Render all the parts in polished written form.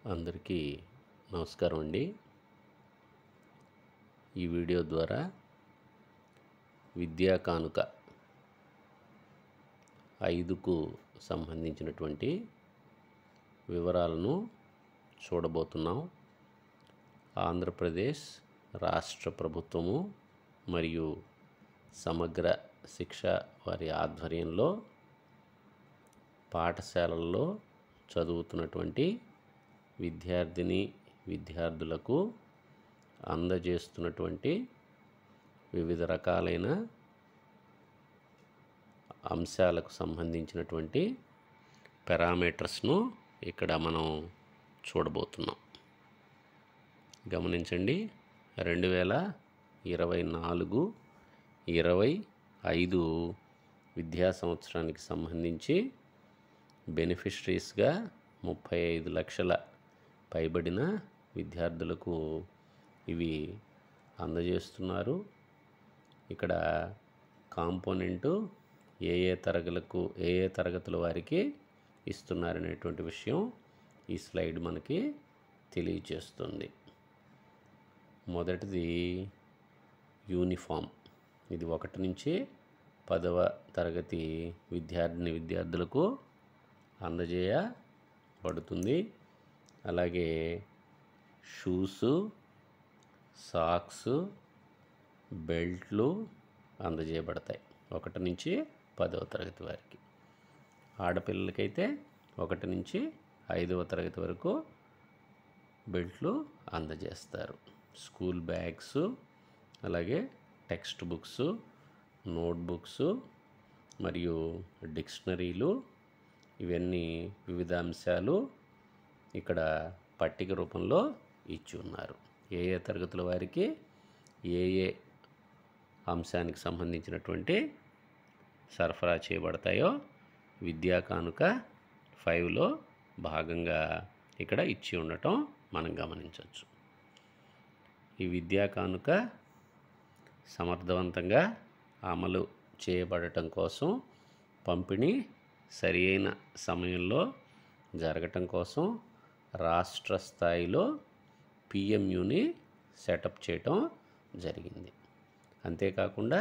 అందరికీ నమస్కారం అండి. ఈ వీడియో ద్వారా విద్యా కానుక 5కు సంబంధించినటువంటి వివరాలను చూడబోతున్నాం. ఆంధ్రప్రదేశ్ రాష్ట్ర ప్రభుత్వము మరియు సమగ్ర శిక్ష వారి ఆధ్వర్యంలో పాఠశాలల్లో చదువుతున్నటువంటి విద్యార్థులకు అందజేస్తున్నటువంటి వివిధ రకాలైన అంశాలకు సంబంధించినటువంటి పారామీటర్స్ను ఇక్కడ మనం చూడబోతున్నాం. గమనించండి, 2024-25 విద్యా సంవత్సరానికి సంబంధించి బెనిఫిషరీస్గా 35 లక్షల పైబడిన విద్యార్థులకు ఇవి అందజేస్తున్నారు. ఇక్కడ కాంపోనెంటు ఏ తరగతుల వారికి ఇస్తున్నారనేటువంటి విషయం ఈ స్లైడ్ మనకి తెలియజేస్తుంది. మొదటిది యూనిఫామ్. ఇది 1 నుంచి 10వ తరగతి విద్యార్థులకు అందజేయబడుతుంది. అలాగే షూసు, సాక్స్, బెల్ట్లు అందజేయబడతాయి 1 నుంచి 10వ తరగతి వారికి. ఆడపిల్లలకైతే 1 నుంచి 5వ తరగతి వరకు బెల్ట్లు అందజేస్తారు. స్కూల్ బ్యాగ్స్, అలాగే టెక్స్ట్ బుక్స్, నోట్బుక్స్ మరియు డిక్షనరీలు, ఇవన్నీ వివిధ అంశాలు ఇక్కడ పట్టిక రూపంలో ఇచ్చి ఉన్నారు. ఏ తరగతుల వారికి ఏ అంశానికి సంబంధించినటువంటి సరఫరా చేయబడతాయో విద్యా కానుక 5లో భాగంగా ఇక్కడ ఇచ్చి ఉండటం మనం గమనించవచ్చు. ఈ విద్యా కానుక సమర్థవంతంగా అమలు చేయబడటం కోసం, పంపిణీ సరి అయిన సమయంలో జరగటం కోసం రాష్ట్ర స్థాయిలో పిఎంయుని సెటప్ చేయటం జరిగింది. అంతేకాకుండా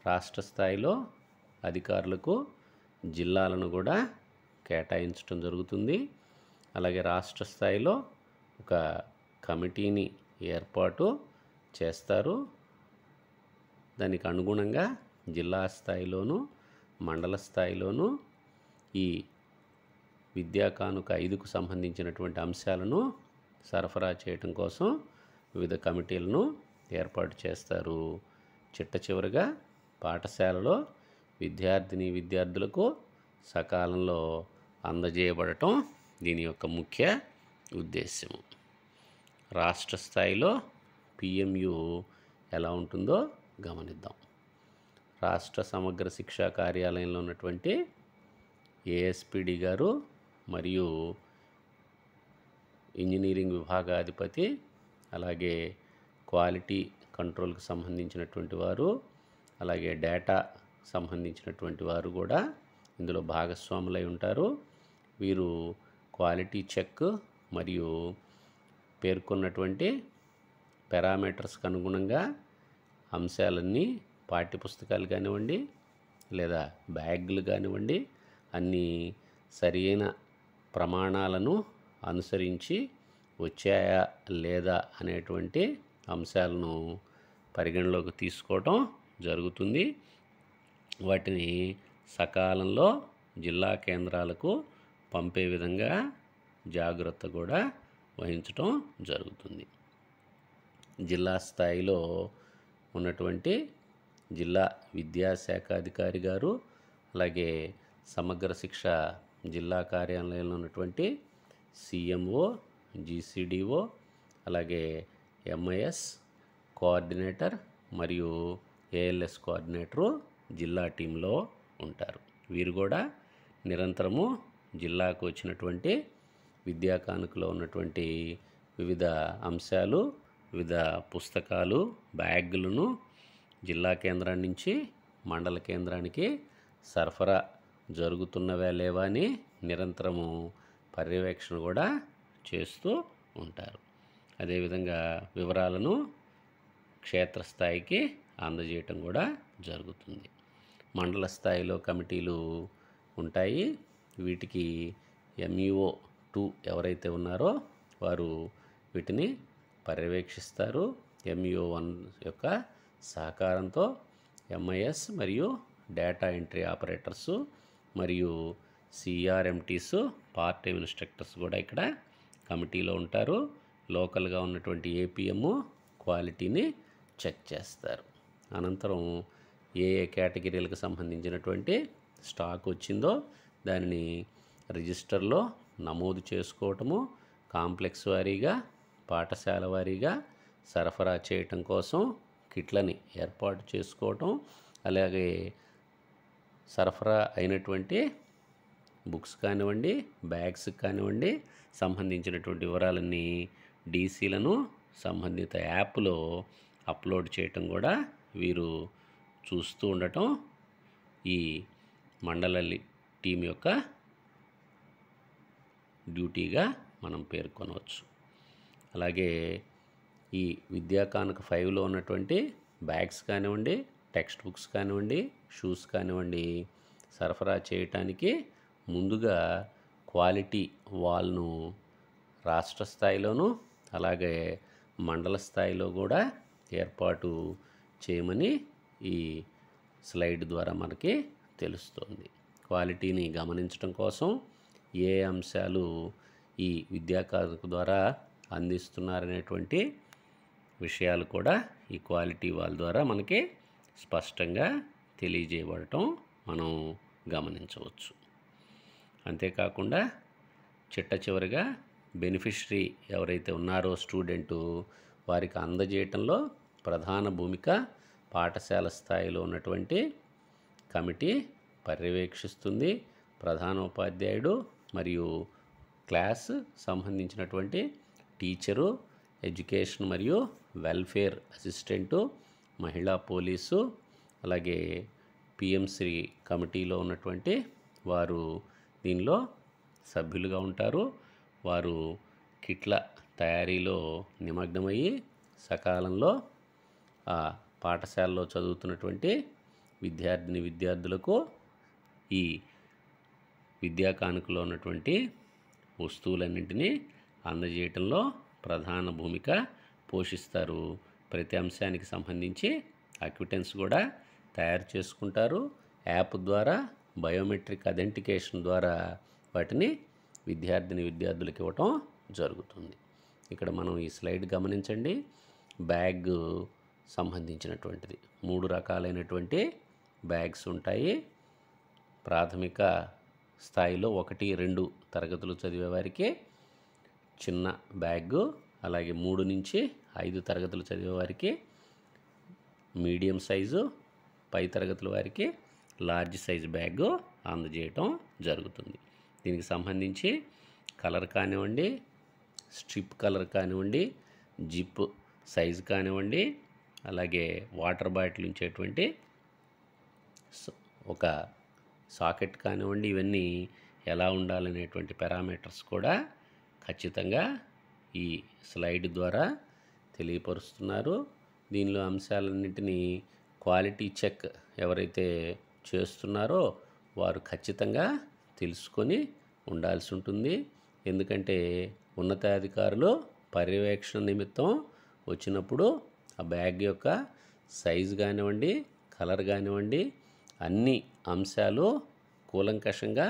రాష్ట్ర స్థాయిలో అధికారులకు జిల్లాలను కూడా కేటాయించడం జరుగుతుంది. అలాగే రాష్ట్ర స్థాయిలో ఒక కమిటీని ఏర్పాటు చేస్తారు. దానికి అనుగుణంగా జిల్లా స్థాయిలోను, మండల స్థాయిలోను ఈ విద్యా కానుక 5కు సంబంధించినటువంటి అంశాలను సరఫరా చేయటం కోసం వివిధ కమిటీలను ఏర్పాటు చేస్తారు. చిట్టచివరిగా పాఠశాలలో విద్యార్థులకు సకాలంలో అందజేయబడటం దీని యొక్క ముఖ్య ఉద్దేశము. రాష్ట్ర స్థాయిలో పిఎంయు ఎలా ఉంటుందో గమనిద్దాం. రాష్ట్ర సమగ్ర శిక్షా కార్యాలయంలో ఉన్నటువంటి ఏఎస్పిడి గారు మరియు ఇంజనీరింగ్ విభాగాధిపతి, అలాగే క్వాలిటీ కంట్రోల్కి సంబంధించినటువంటి వారు, అలాగే డేటా సంబంధించినటువంటి వారు కూడా ఇందులో భాగస్వాములై ఉంటారు. వీరు క్వాలిటీ చెక్ మరియు పేర్కొన్నటువంటి పారామీటర్స్కి అనుగుణంగా అంశాలన్నీ, పాఠ్యపుస్తకాలు కానివ్వండి లేదా బ్యాగులు కానివ్వండి, అన్నీ సరి అయిన ప్రమాణాలను అనుసరించి వచ్చాయా లేదా అనేటువంటి అంశాలను పరిగణలోకి తీసుకోవటం జరుగుతుంది. వాటిని సకాలంలో జిల్లా కేంద్రాలకు పంపే విధంగా జాగ్రత్త కూడా వహించటం జరుగుతుంది. జిల్లా స్థాయిలో ఉన్నటువంటి జిల్లా విద్యాశాఖాధికారి గారు, అలాగే సమగ్ర శిక్ష జిల్లా కార్యాలయంలో ఉన్నటువంటి సిఎంఓ, జిసిడిఓ, అలాగే ఎంఐఎస్ కోఆర్డినేటర్ మరియు ఏఎల్ఎస్ కోఆర్డినేటరు జిల్లా టీంలో ఉంటారు. వీరు కూడా నిరంతరము జిల్లాకు వచ్చినటువంటి విద్యా కానుకలో ఉన్నటువంటి వివిధ అంశాలు, వివిధ పుస్తకాలు, బ్యాగులను జిల్లా కేంద్రం నుంచి మండల కేంద్రానికి సరఫరా జరుగుతున్నవా లేవా అని నిరంతరము పర్యవేక్షణ కూడా చేస్తూ ఉంటారు. అదేవిధంగా వివరాలను క్షేత్రస్థాయికి అందజేయటం కూడా జరుగుతుంది. మండల స్థాయిలో కమిటీలు ఉంటాయి. వీటికి MUO2 ఎవరైతే ఉన్నారో వారు వీటిని పర్యవేక్షిస్తారు. MUO1 యొక్క సహకారంతో MIS మరియు డేటా ఎంట్రీ ఆపరేటర్సు మరియు CRMTs పార్ట్ టైం ఇన్స్ట్రక్టర్స్ కూడా ఇక్కడ కమిటీలో ఉంటారు. లోకల్గా ఉన్నటువంటి APM క్వాలిటీని చెక్ చేస్తారు. అనంతరం ఏ కేటగిరీలకు సంబంధించినటువంటి స్టాక్ వచ్చిందో దానిని రిజిస్టర్లో నమోదు చేసుకోవటము, కాంప్లెక్స్ వారీగా, పాఠశాల వారీగా సరఫరా చేయటం కోసం కిట్లని ఏర్పాటు చేసుకోవటం, అలాగే సరఫరా అయినటువంటి బుక్స్ కానివ్వండి, బ్యాగ్స్ కానివ్వండి, సంబంధించినటువంటి వివరాలన్నీ DCలను సంబంధిత యాప్లో అప్లోడ్ చేయటం కూడా వీరు చూస్తూ ఉండటం ఈ మండల టీం యొక్క డ్యూటీగా మనం పేర్కొనవచ్చు. అలాగే ఈ విద్యా కానుక 5లో ఉన్నటువంటి బ్యాగ్స్ కానివ్వండి, టెక్స్ట్ బుక్స్ కానివ్వండి, షూస్ కానివ్వండి సరఫరా చేయటానికి ముందుగా క్వాలిటీ వాల్ను రాష్ట్ర స్థాయిలోనూ అలాగే మండల స్థాయిలో కూడా ఏర్పాటు చేయమని ఈ స్లైడ్ ద్వారా మనకి తెలుస్తుంది. క్వాలిటీని గమనించడం కోసం ఏ అంశాలు ఈ విద్యా కానుక ద్వారా అందిస్తున్నారనేటువంటి విషయాలు కూడా ఈ క్వాలిటీ వాల్ ద్వారా మనకి స్పష్టంగా తెలియజేయబడటం మనం గమనించవచ్చు. అంతేకాకుండా చిట్ట చివరిగా బెనిఫిషరీ ఎవరైతే ఉన్నారో స్టూడెంటు వారికి అందజేయటంలో ప్రధాన భూమిక పాఠశాల స్థాయిలో ఉన్నటువంటి కమిటీ పర్యవేక్షిస్తుంది. ప్రధానోపాధ్యాయుడు మరియు క్లాస్ సంబంధించినటువంటి టీచరు, ఎడ్యుకేషన్ మరియు వెల్ఫేర్ అసిస్టెంటు, మహిళా పోలీసు, అలాగే PMశ్రీ కమిటీలో ఉన్నటువంటి వారు దీనిలో సభ్యులుగా ఉంటారు. వారు కిట్ల తయారీలో నిమగ్నమయ్యి సకాలంలో ఆ పాఠశాలలో చదువుతున్నటువంటి విద్యార్థులకు ఈ విద్యా కానుకలో ఉన్నటువంటి వస్తువులన్నింటినీ అందజేయటంలో ప్రధాన భూమిక పోషిస్తారు. ప్రతి అంశానికి సంబంధించి అక్విటెన్స్ కూడా తయారు చేసుకుంటారు. యాప్ ద్వారా బయోమెట్రిక్ అథెంటికేషన్ ద్వారా వాటిని విద్యార్థులకు ఇవ్వటం జరుగుతుంది. ఇక్కడ మనం ఈ స్లైడ్ గమనించండి. బ్యాగ్ సంబంధించినటువంటిది 3 రకాలైనటువంటి బ్యాగ్స్ ఉంటాయి. ప్రాథమిక స్థాయిలో 1, 2 తరగతులు చదివే వారికి చిన్న బ్యాగు, అలాగే 3 నుంచి 5 తరగతులు చదివే వారికి మీడియం సైజు, పై తరగతుల వారికి లార్జ్ సైజ్ బ్యాగు అందజేయటం జరుగుతుంది. దీనికి సంబంధించి కలర్ కానివ్వండి, స్ట్రిప్ కలర్ కానివ్వండి, జిప్ సైజు కానివ్వండి, అలాగే వాటర్ బాటిల్ ఉంచేటువంటి ఒక సాకెట్ కానివ్వండి, ఇవన్నీ ఎలా ఉండాలనేటువంటి పారామీటర్స్ కూడా ఖచ్చితంగా ఈ స్లైడ్ ద్వారా తెలియపరుస్తున్నారు. దీనిలో అంశాలన్నింటినీ క్వాలిటీ చెక్ ఎవరైతే చేస్తున్నారో వారు ఖచ్చితంగా తెలుసుకొని ఉండాల్సి ఉంటుంది. ఎందుకంటే ఉన్నతాధికారులు పర్యవేక్షణ నిమిత్తం వచ్చినప్పుడు ఆ బ్యాగ్ యొక్క సైజు కానివ్వండి, కలర్ కానివ్వండి, అన్ని అంశాలు కూలంకషంగా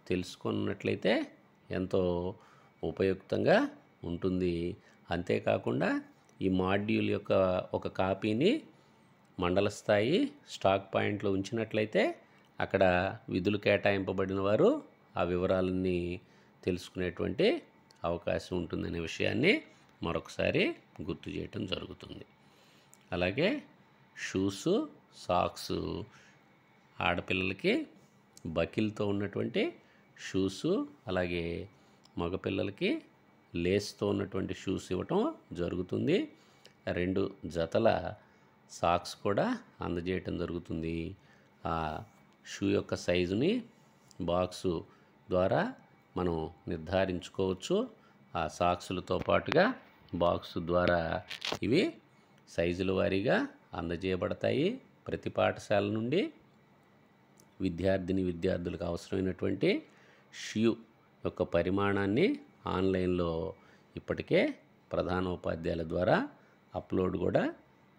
తెలుసుకున్నట్లయితే ఎంతో ఉపయుక్తంగా ఉంటుంది. అంతేకాకుండా ఈ మాడ్యూల్ యొక్క ఒక కాపీని మండల స్థాయి స్టాక్ పాయింట్లో ఉంచినట్లయితే అక్కడ విధులు కేటాయింపబడిన వారు ఆ వివరాలన్నీ తెలుసుకునేటువంటి అవకాశం ఉంటుందనే విషయాన్ని మరొకసారి గుర్తు చేయటం జరుగుతుంది. అలాగే షూసు, సాక్సు, ఆడపిల్లలకి బకిల్తో ఉన్నటువంటి షూసు, అలాగే మగపిల్లలకి లేస్తో ఉన్నటువంటి షూస్ ఇవ్వటం జరుగుతుంది. 2 జతల సాక్స్ కూడా అందజేయటం జరుగుతుంది. ఆ షూ యొక్క సైజుని బాక్సు ద్వారా మనం నిర్ధారించుకోవచ్చు. ఆ సాక్సులతో పాటుగా బాక్సు ద్వారా ఇవి సైజుల వారీగా అందజేయబడతాయి. ప్రతి పాఠశాల నుండి విద్యార్థులకు అవసరమైనటువంటి షూ యొక్క పరిమాణాన్ని ఆన్లైన్లో ఇప్పటికే ప్రధాన ఉపాధ్యాయుల ద్వారా అప్లోడ్ కూడా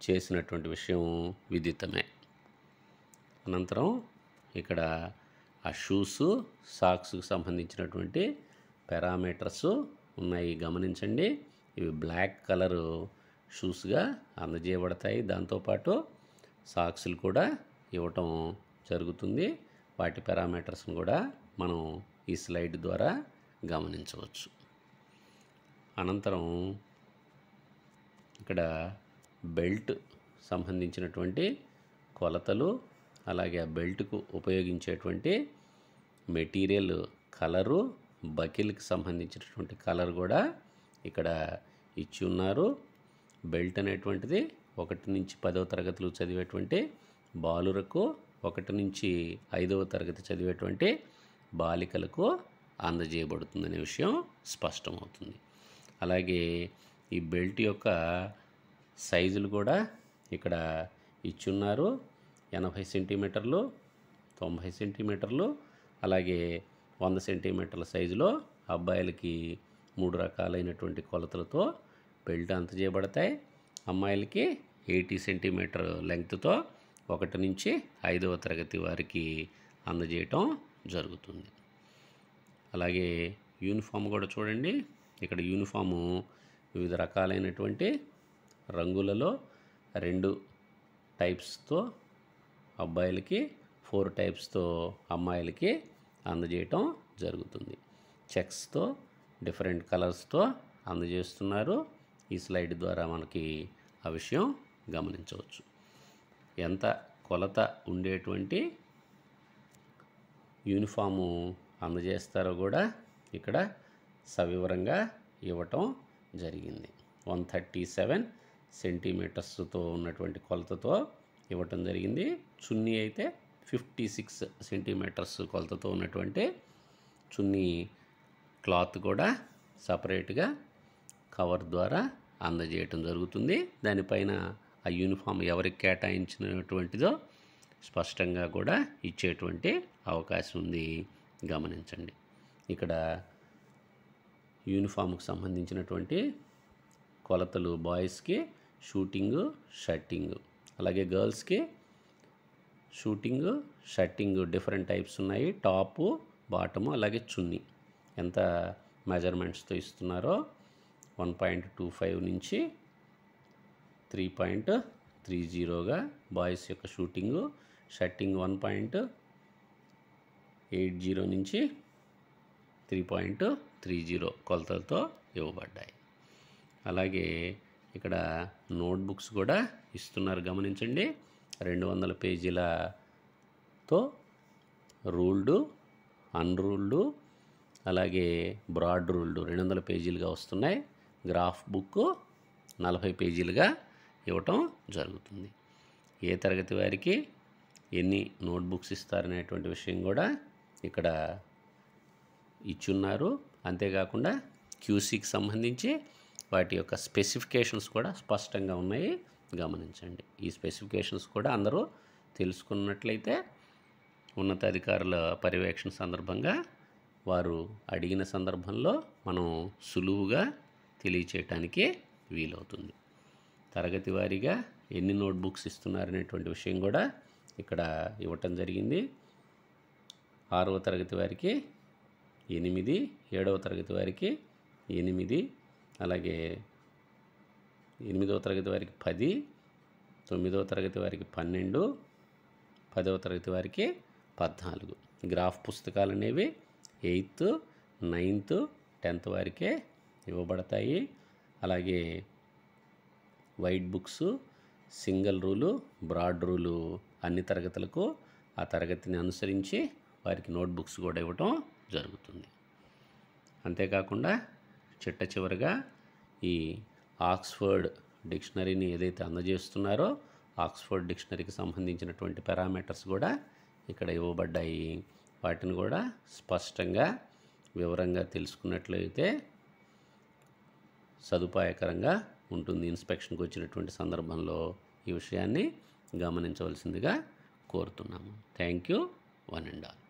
చేసినటువంటి విషయం విదితమే. అనంతరం ఇక్కడ ఆ షూసు సాక్స్కి సంబంధించినటువంటి పారామీటర్స్ ఉన్నాయి, గమనించండి. ఇవి బ్లాక్ కలరు షూస్గా అందజేయబడతాయి. దాంతోపాటు సాక్స్లు కూడా ఇవ్వటం జరుగుతుంది. వాటి పారామీటర్స్ని కూడా మనం ఈ స్లైడ్ ద్వారా గమనించవచ్చు. అనంతరం ఇక్కడ బెల్ట్ సంబంధించినటువంటి కొలతలు, అలాగే ఆ బెల్ట్కు ఉపయోగించేటువంటి మెటీరియల్ కలరు, బకిల్కి సంబంధించినటువంటి కలర్ కూడా ఇక్కడ ఇచ్చి ఉన్నారు. బెల్ట్ అనేటువంటిది 1 నుంచి 10వ తరగతులు చదివేటువంటి బాలురకు, 1 నుంచి 5వ తరగతి చదివేటువంటి బాలికలకు అందజేయబడుతుందనే విషయం స్పష్టమవుతుంది. అలాగే ఈ బెల్ట్ యొక్క సైజులు కూడా ఇక్కడ ఇచ్చున్నారు. 80 సెంటీమీటర్లు, 90 సెంటీమీటర్లు, అలాగే 100 సెంటీమీటర్ల సైజులో అబ్బాయిలకి 3 రకాలైనటువంటి కొలతలతో బెల్ట్ అందజేయబడతాయి. అమ్మాయిలకి 80 సెంటీమీటర్ లెంగ్త్తో 1 నుంచి 5వ తరగతి వారికి అందజేయటం జరుగుతుంది. అలాగే యూనిఫామ్ కూడా చూడండి. ఇక్కడ యూనిఫాము వివిధ రకాలైనటువంటి రంగులలో 2 టైప్స్తో అబ్బాయిలకి, 4 టైప్స్తో అమ్మాయిలకి అందజేయటం జరుగుతుంది. చెక్స్తో డిఫరెంట్ కలర్స్తో అందజేస్తున్నారు. ఈ స్లైడ్ ద్వారా మనకి ఆ విషయం గమనించవచ్చు. ఎంత కొలత ఉండేటువంటి యూనిఫాము అందజేస్తారో కూడా ఇక్కడ సవివరంగా ఇవ్వటం జరిగింది. 137 సెంటీమీటర్స్తో ఉన్నటువంటి కొలతతో ఇవ్వటం జరిగింది. చున్నీ అయితే 56 సెంటీమీటర్స్ కొలతతో ఉన్నటువంటి చున్నీ క్లాత్ కూడా సపరేట్గా కవర్ ద్వారా అందజేయటం జరుగుతుంది. దానిపైన ఆ యూనిఫామ్ ఎవరికి కేటాయించినటువంటిదో స్పష్టంగా కూడా ఇచ్చేటువంటి అవకాశం ఉంది, గమనించండి. ఇక్కడ యూనిఫామ్కి సంబంధించినటువంటి కొలతలు బాయ్స్కి షూటింగు, షర్టింగు, అలాగే గర్ల్స్కి షూటింగు, షర్టింగు డిఫరెంట్ టైప్స్ ఉన్నాయి. టాపు, బాటము, అలాగే చున్నీ ఎంత మెజర్మెంట్స్తో ఇస్తున్నారో 1.25 నుంచి 3.30గా బాయ్స్ యొక్క షూటింగు, షర్టింగ్ 1.80 నుంచి 3.30 కొలతలతో ఇవ్వబడ్డాయి. అలాగే ఇక్కడ నోట్బుక్స్ కూడా ఇస్తున్నారు, గమనించండి. 200 పేజీలతో రూల్డ్, అన్రూల్డ్, అలాగే బ్రాడ్ రూల్డ్ 200 పేజీలుగా వస్తున్నాయి. గ్రాఫ్ బుక్ 40 పేజీలుగా ఇవ్వటం జరుగుతుంది. ఏ తరగతి వారికి ఎన్ని నోట్బుక్స్ ఇస్తారనేటువంటి విషయం కూడా ఇక్కడ ఇచ్చున్నారు. అంతేకాకుండా క్యూసీకి సంబంధించి వాటి యొక్క స్పెసిఫికేషన్స్ కూడా స్పష్టంగా ఉన్నాయి, గమనించండి. ఈ స్పెసిఫికేషన్స్ కూడా అందరూ తెలుసుకున్నట్లయితే ఉన్నతాధికారుల పర్యవేక్షణ సందర్భంగా వారు అడిగిన సందర్భంలో మనం సులువుగా తెలియచేయటానికి వీలవుతుంది. తరగతి వారీగా ఎన్ని నోట్బుక్స్ ఇస్తున్నారనేటువంటి విషయం కూడా ఇక్కడ ఇవ్వటం జరిగింది. 6వ తరగతి వారికి 8, 7వ తరగతి వారికి 8, అలాగే 8వ తరగతి వారికి 10, 9వ తరగతి వారికి 12, 10వ తరగతి వారికి 14. గ్రాఫ్ పుస్తకాలు అనేవి 8th, 9th, 10th వారికే ఇవ్వబడతాయి. అలాగే white books, single rule, broad rule అన్ని తరగతులకు ఆ తరగతిని అనుసరించి వారికి నోట్బుక్స్ కూడా ఇవ్వటం జరుగుతుంది. అంతేకాకుండా చిట్ట చివరిగా ఈ ఆక్స్ఫర్డ్ డిక్షనరీని ఏదైతే అందజేస్తున్నారో ఆక్స్ఫర్డ్ డిక్షనరీకి సంబంధించినటువంటి పారామీటర్స్ కూడా ఇక్కడ ఇవ్వబడ్డాయి. వాటిని కూడా స్పష్టంగా వివరంగా తెలుసుకున్నట్లయితే సదుపాయకరంగా ఉంటుంది. ఇన్స్పెక్షన్కి వచ్చినటువంటి సందర్భంలో ఈ విషయాన్ని గమనించవలసిందిగా కోరుతున్నాము. Thank you one and all.